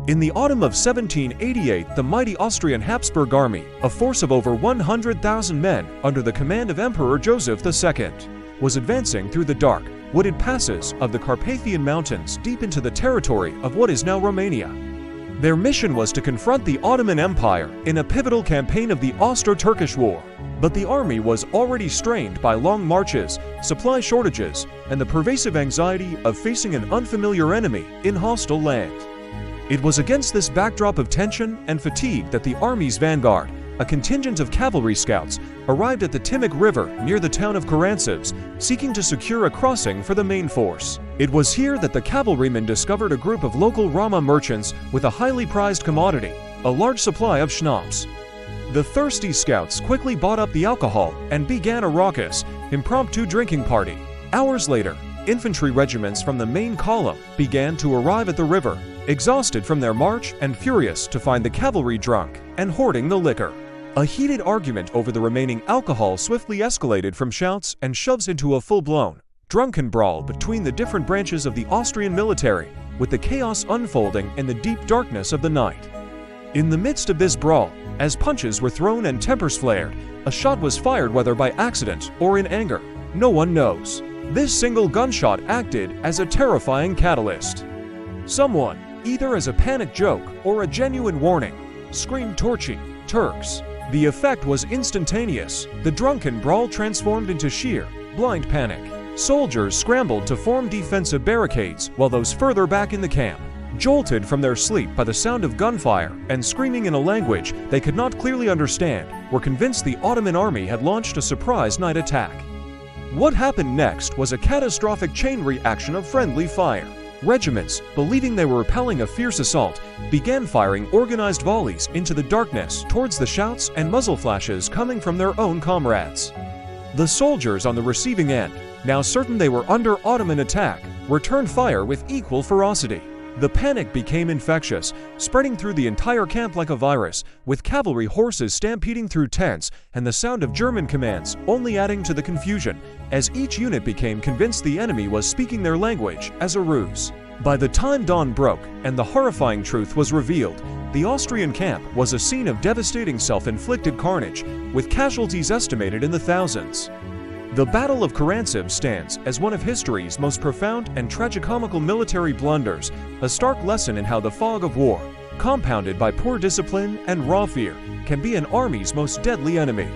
In the autumn of 1788, the mighty Austrian Habsburg army, a force of over 100,000 men under the command of Emperor Joseph II, was advancing through the dark, wooded passes of the Carpathian Mountains deep into the territory of what is now Romania. Their mission was to confront the Ottoman Empire in a pivotal campaign of the Austro-Turkish War. But the army was already strained by long marches, supply shortages, and the pervasive anxiety of facing an unfamiliar enemy in hostile land. It was against this backdrop of tension and fatigue that the army's vanguard, a contingent of cavalry scouts, arrived at the Timok River near the town of Karansebes, seeking to secure a crossing for the main force. It was here that the cavalrymen discovered a group of local Rama merchants with a highly prized commodity, a large supply of schnapps. The thirsty scouts quickly bought up the alcohol and began a raucous, impromptu drinking party. Hours later, infantry regiments from the main column began to arrive at the river, exhausted from their march and furious to find the cavalry drunk and hoarding the liquor. A heated argument over the remaining alcohol swiftly escalated from shouts and shoves into a full-blown, drunken brawl between the different branches of the Austrian military, with the chaos unfolding in the deep darkness of the night. In the midst of this brawl, as punches were thrown and tempers flared, a shot was fired, whether by accident or in anger. No one knows. This single gunshot acted as a terrifying catalyst. Someone, either as a panic joke or a genuine warning, screamed "Torchy, Turks!" The effect was instantaneous. The drunken brawl transformed into sheer, blind panic. Soldiers scrambled to form defensive barricades, while those further back in the camp, jolted from their sleep by the sound of gunfire and screaming in a language they could not clearly understand, were convinced the Ottoman army had launched a surprise night attack. What happened next was a catastrophic chain reaction of friendly fire. Regiments, believing they were repelling a fierce assault, began firing organized volleys into the darkness towards the shouts and muzzle flashes coming from their own comrades. The soldiers on the receiving end, now certain they were under Ottoman attack, returned fire with equal ferocity. The panic became infectious, spreading through the entire camp like a virus, with cavalry horses stampeding through tents and the sound of German commands only adding to the confusion, as each unit became convinced the enemy was speaking their language as a ruse. By the time dawn broke and the horrifying truth was revealed, the Austrian camp was a scene of devastating self-inflicted carnage, with casualties estimated in the thousands. The Battle of Karánsebes stands as one of history's most profound and tragicomical military blunders, a stark lesson in how the fog of war, compounded by poor discipline and raw fear, can be an army's most deadly enemy.